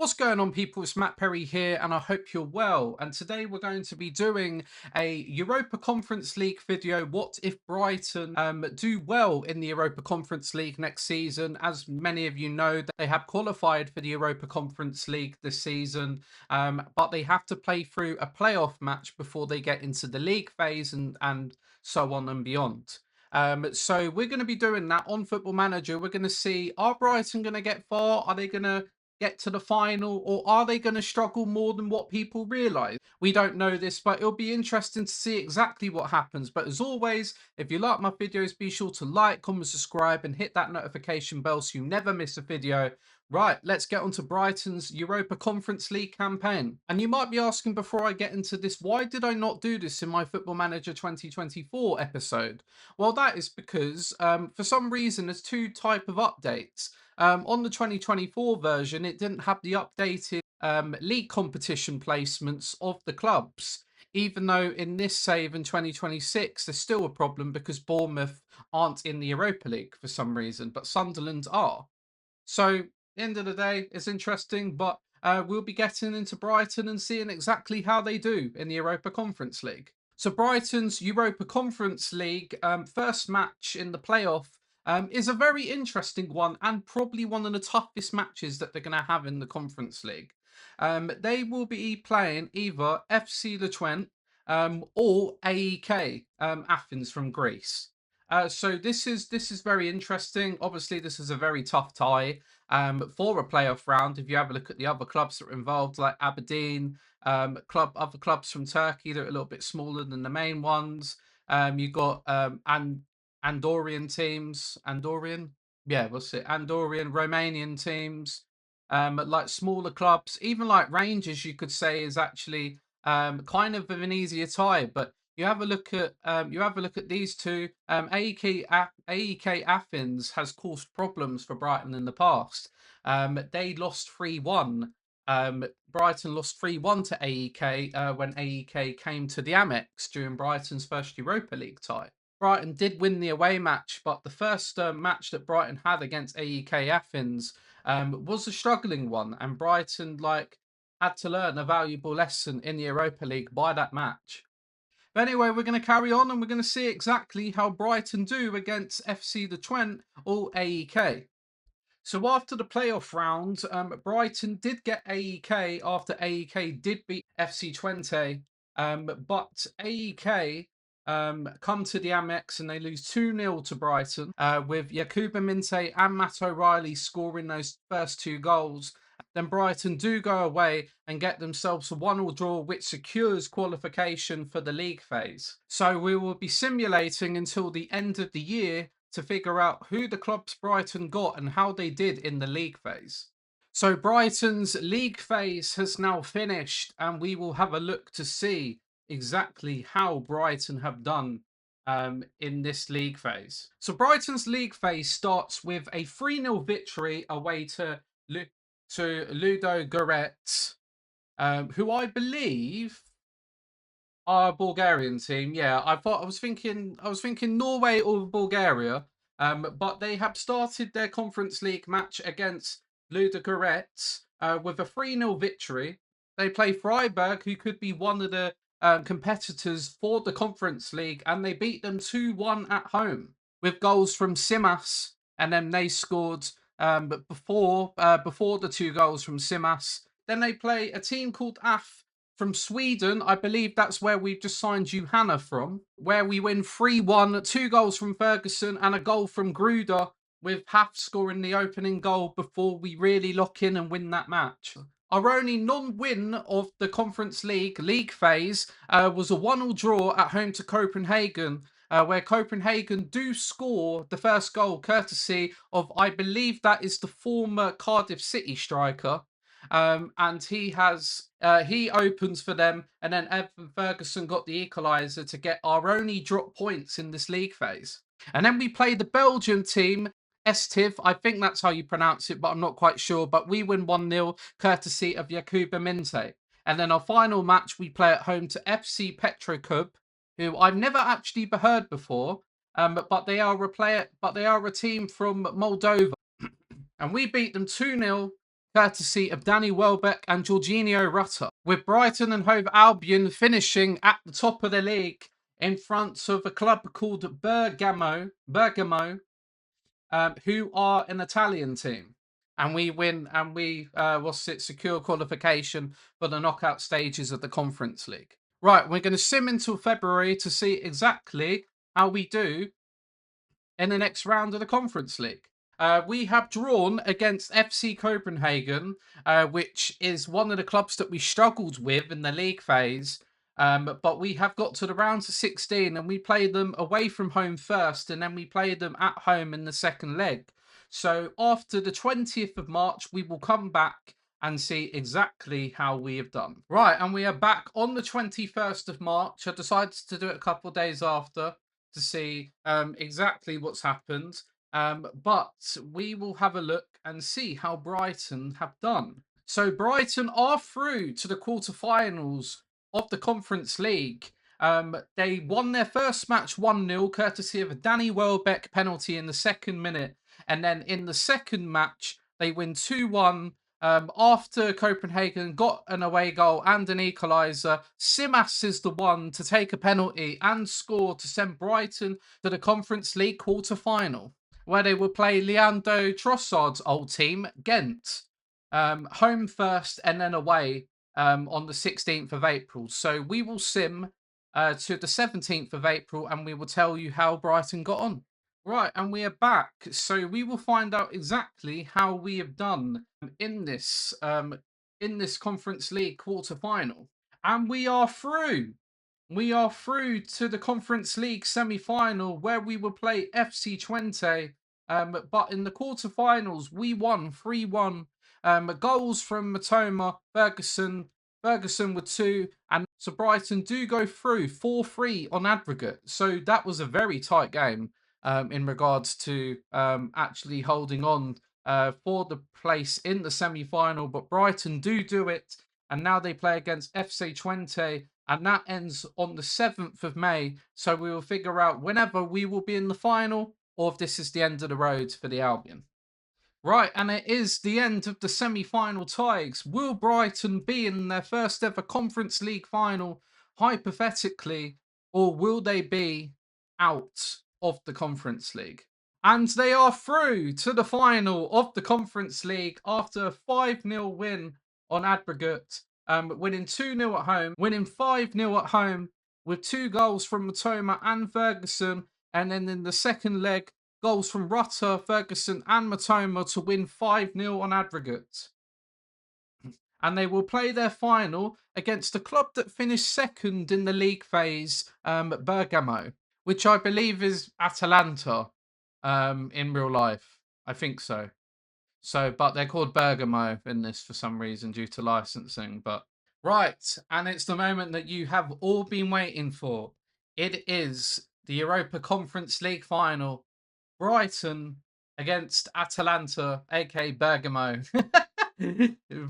What's going on, people? It's Matt Perry here, and I hope you're well. And today we're going to be doing a Europa Conference League video. What if Brighton do well in the Europa Conference League next season? As many of you know, they have qualified for the Europa Conference League this season, but they have to play through a playoff match before they get into the league phase and so on and beyond. So we're going to be doing that on Football Manager. We're going to see, are Brighton going to get far? Are they going to get to the final, or are they going to struggle more than what people realise? We don't know this, but it'll be interesting to see exactly what happens. But as always, if you like my videos, be sure to like, comment, subscribe, and hit that notification bell so you never miss a video. Right, let's get on to Brighton's Europa Conference League campaign. And you might be asking before I get into this, why did I not do this in my Football Manager 2024 episode? Well, that is because for some reason there's two type of updates. On the 2024 version, it didn't have the updated league competition placements of the clubs, even though in this save in 2026, there's still a problem because Bournemouth aren't in the Europa League for some reason, but Sunderland are. So, at the end of the day, it's interesting, but we'll be getting into Brighton and seeing exactly how they do in the Europa Conference League. So, Brighton's Europa Conference League first match in the playoff is a very interesting one and probably one of the toughest matches that they're going to have in the Conference League. They will be playing either FC the Twente or AEK Athens from Greece. So this is very interesting. Obviously, this is a very tough tie for a playoff round. If you have a look at the other clubs that are involved, like Aberdeen, other clubs from Turkey that are a little bit smaller than the main ones. You got Andorian teams, Andorian, yeah, what's it? Andorian, Romanian teams, like smaller clubs, even like Rangers, you could say is actually kind of an easier tie. But you have a look at these two. AEK Athens has caused problems for Brighton in the past. They lost 3-1. Brighton lost 3-1 to AEK when AEK came to the Amex during Brighton's first Europa League tie. Brighton did win the away match, but the first match that Brighton had against AEK Athens was a struggling one, and Brighton had to learn a valuable lesson in the Europa League by that match. But anyway, we're going to carry on and we're going to see exactly how Brighton do against FC the Twente or AEK. So after the playoff round, Brighton did get AEK after AEK did beat FC Twente, but AEK come to the Amex and they lose 2-0 to Brighton, with Yakuba Minte and Matt O'Reilly scoring those first two goals. Then Brighton do go away and get themselves a 1-1 draw, which secures qualification for the league phase. So we will be simulating until the end of the year to figure out who the clubs Brighton got and how they did in the league phase. So Brighton's league phase has now finished, and we will have a look to see exactly how Brighton have done in this league phase. So Brighton's league phase starts with a 3-0 victory away to Ludo Goretz, who I believe are a Bulgarian team. Yeah, I was thinking Norway or Bulgaria. But they have started their Conference League match against Ludogorets with a 3-0 victory. They play Freiburg, who could be one of the competitors for the Conference League, and they beat them 2-1 at home with goals from Simas, and then they scored before the two goals from Simas. Then they play a team called AF from Sweden. I believe that's where we've just signed Johanna from, where we win 3-1, two goals from Ferguson and a goal from Gruder, with Haf scoring the opening goal before we really lock in and win that match. Our only non-win of the Conference League phase was a 1-1 draw at home to Copenhagen, where Copenhagen do score the first goal courtesy of, I believe that is the former Cardiff City striker. And he opens for them, and then Evan Ferguson got the equaliser to get our only drop points in this league phase. And then we play the Belgian team, Estiv. I think that's how you pronounce it, but I'm not quite sure. But we win 1-0 courtesy of Yakuba Minte. And then our final match, we play at home to FC Petrokub, who I've never actually heard before. But they are a team from Moldova, and we beat them 2-0 courtesy of Danny Welbeck and Jorginho Rutter, with Brighton and Hove Albion finishing at the top of the league in front of a club called Bergamo, who are an Italian team. And we win, and we secure qualification for the knockout stages of the Conference League. Right, we're going to sim until February to see exactly how we do in the next round of the Conference League. We have drawn against FC Copenhagen, which is one of the clubs that we struggled with in the league phase. But we have got to the rounds of 16 and we played them away from home first, and then we played them at home in the second leg. So after the 20th of March, we will come back and see exactly how we have done. Right, and we are back on the 21st of March. I decided to do it a couple of days after to see exactly what's happened. But we will have a look and see how Brighton have done. So Brighton are through to the quarterfinals of the Conference League. They won their first match 1-0, courtesy of a Danny Welbeck penalty in the second minute. And then in the second match, they win 2-1 after Copenhagen got an away goal and an equaliser. Simas is the one to take a penalty and score to send Brighton to the Conference League quarter-final, where they will play Leandro Trossard's old team, Ghent. Home first and then away on the 16th of April. So we will sim to the 17th of April and we will tell you how Brighton got on. Right, and we are back. So we will find out exactly how we have done in this Conference League quarter final. And we are through. We are through to the Conference League semi-final where we will play FC Twente. But in the quarterfinals, we won 3-1. Goals from Matoma, Ferguson with 2, and so Brighton do go through 4-3 on aggregate. So that was a very tight game in regards to actually holding on for the place in the semi-final. But Brighton do it, and now they play against FC Twente, and that ends on the 7th of May. So we will figure out whenever we will be in the final, or if this is the end of the road for the Albion. Right, and it is the end of the semi-final ties. Will Brighton be in their first ever Conference League final, hypothetically, or will they be out of the Conference League? And they are through to the final of the Conference League after a 5-0 win on aggregate, winning 2-0 at home, winning 5-0 at home with 2 goals from Matoma and Ferguson, and then in the second leg, goals from Rutter, Ferguson, and Matoma to win 5-0 on aggregate. And they will play their final against a club that finished second in the league phase, Bergamo, which I believe is Atalanta in real life. I think so. But they're called Bergamo in this for some reason due to licensing. But right, and it's the moment that you have all been waiting for. It is the Europa Conference League final. Brighton against Atalanta, aka Bergamo.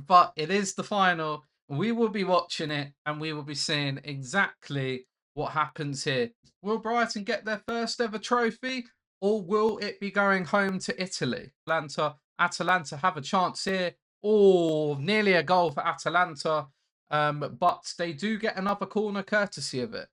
But it is the final. We will be watching it and we will be seeing exactly what happens here. Will Brighton get their first ever trophy, or will it be going home to Italy? Atalanta have a chance here. Oh, nearly a goal for Atalanta. But they do get another corner courtesy of it.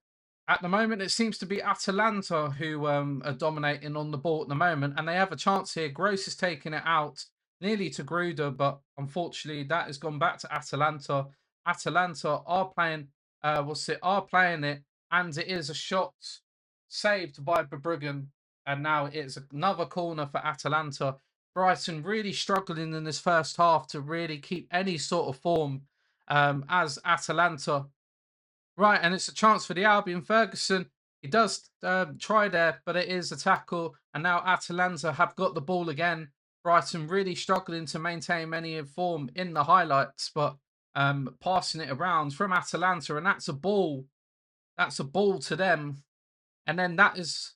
At the moment, it seems to be Atalanta who are dominating on the ball at the moment, and they have a chance here. Gross is taking it out nearly to Gruder, but unfortunately, that has gone back to Atalanta. Atalanta are playing, are playing it, and it is a shot saved by Bruggen, and now it's another corner for Atalanta. Brighton really struggling in this first half to really keep any sort of form as Atalanta. Right, and it's a chance for the Albion. Ferguson, he does try there, but it is a tackle. And now Atalanta have got the ball again. Brighton really struggling to maintain any form in the highlights, but passing it around from Atalanta, and that's a ball. That's a ball to them. And then that is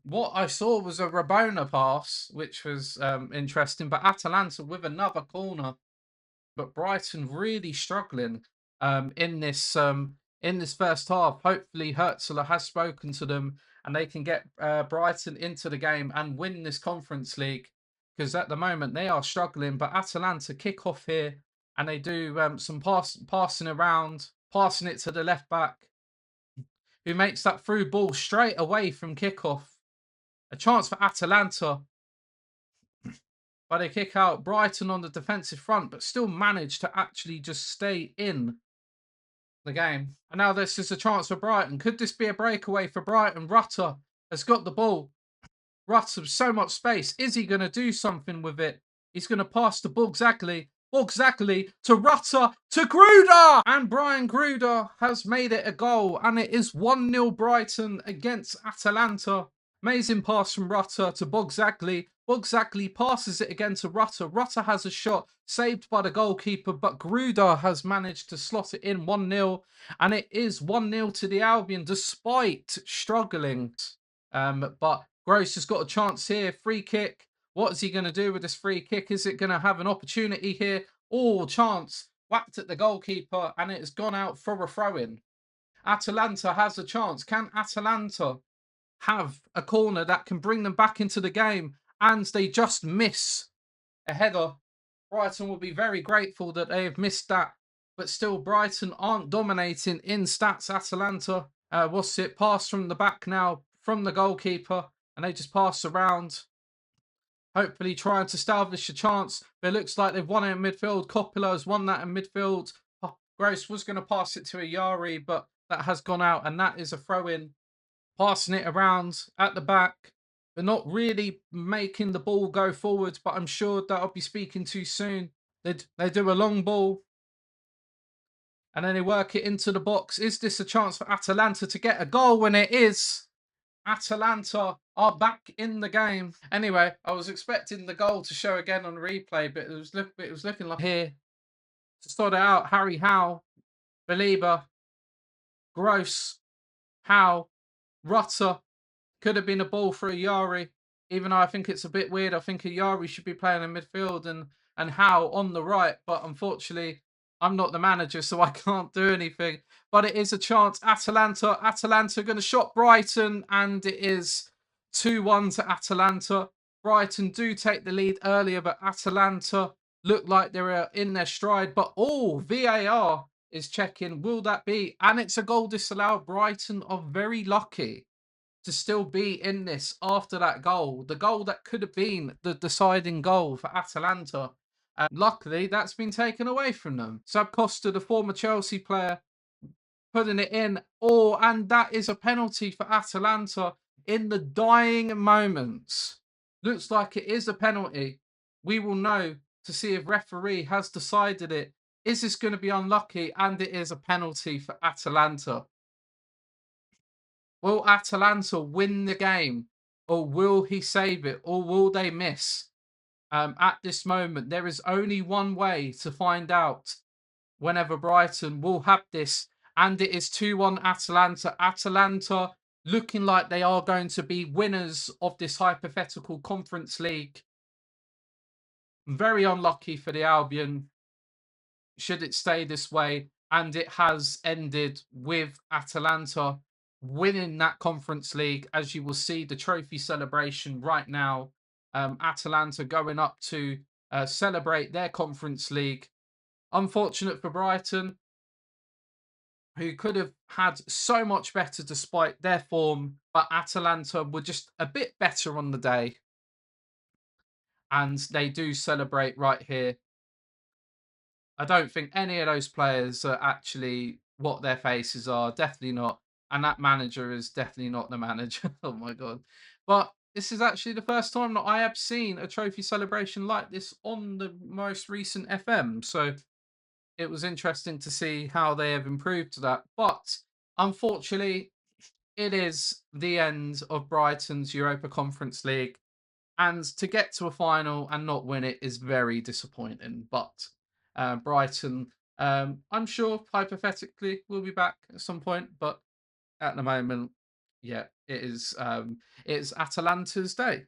what I saw was a Rabona pass, which was interesting. But Atalanta with another corner. But Brighton really struggling in this first half. Hopefully, Hertzler has spoken to them and they can get Brighton into the game and win this Conference League, because at the moment they are struggling. But Atalanta kick off here, and they do some passing around, passing it to the left back, who makes that through ball straight away from kickoff. A chance for Atalanta, but they kick out. Brighton on the defensive front, but still manage to actually just stay in the game. And now this is a chance for Brighton. Could this be a breakaway for Brighton? Rutter has got the ball. Rutter with so much space. Is he going to do something with it? He's going to pass to Bugzagli. Bugzagli to Rutter to Gruder! And Brian Gruder has made it a goal. And it is 1-0 Brighton against Atalanta. Amazing pass from Rutter to Bugzagli. Bugzagli passes it again to Rutter. Rutter has a shot saved by the goalkeeper, but Gruder has managed to slot it in 1-0. And it is 1-0 to the Albion despite struggling. But Gross has got a chance here. Free kick. What is he going to do with this free kick? Is it going to have an opportunity here? Oh, chance. Whacked at the goalkeeper, and it has gone out for a throw-in. Atalanta has a chance. Can Atalanta have a corner that can bring them back into the game? And they just miss a header. Brighton will be very grateful that they have missed that. But still, Brighton aren't dominating in stats. Atalanta, what's it? Pass from the back now from the goalkeeper. And they just pass around, hopefully trying to establish a chance. But it looks like they've won it in midfield. Coppola has won that in midfield. Gross was going to pass it to Ayari, but that has gone out. And that is a throw-in. Passing it around at the back. But not really making the ball go forward. But I'm sure that I'll be speaking too soon. They do a long ball. And then they work it into the box. Is this a chance for Atalanta to get a goal? When it is, Atalanta are back in the game. Anyway, I was expecting the goal to show again on replay, but it was looking like here to sort it out. Harry Howe, Belieber, Gross, Howe, Rutter. Could have been a ball for Ayari, even though I think it's a bit weird. I think Ayari should be playing in midfield and Howe on the right, but unfortunately, I'm not the manager, so I can't do anything. But it is a chance. Atalanta are going to shot Brighton, and it is 2-1 to Atalanta. Brighton do take the lead earlier, but Atalanta look like they're in their stride. But VAR is checking. Will that be? And it's a goal disallowed. Brighton are very lucky to still be in this after that goal. The goal that could have been the deciding goal for Atalanta. Luckily, that's been taken away from them. Seb Costa, the former Chelsea player, putting it in. And that is a penalty for Atalanta in the dying moments. Looks like it is a penalty. We will know to see if referee has decided it. Is this going to be unlucky? And it is a penalty for Atalanta. Will Atalanta win the game? Or will he save it? Or will they miss? At this moment, there is only one way to find out whenever Brighton will have this. And it is 2-1 Atalanta. Atalanta looking like they are going to be winners of this hypothetical Conference League. Very unlucky for the Albion, should it stay this way. And it has ended with Atalanta winning that Conference League, as you will see the trophy celebration right now. Atalanta going up to celebrate their Conference League. Unfortunate for Brighton, who could have had so much better despite their form, but Atalanta were just a bit better on the day. And they do celebrate right here. I don't think any of those players are actually what their faces are. Definitely not. And that manager is definitely not the manager. Oh my God. But this is actually the first time that I have seen a trophy celebration like this on the most recent FM. So it was interesting to see how they have improved to that. But unfortunately, it is the end of Brighton's Europa Conference League. And to get to a final and not win it is very disappointing. But Brighton, I'm sure hypothetically will be back at some point. But at the moment, yeah, it's Atalanta's day.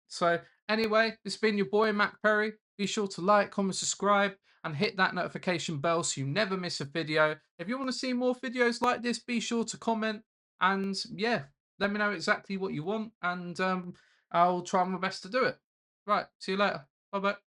So anyway, it's been your boy Matt Perry. Be sure to like, comment, subscribe, and hit that notification bell so you never miss a video. If you want to see more videos like this, be sure to comment, and yeah, let me know exactly what you want, and I'll try my best to do it. Right, see you later. Bye bye.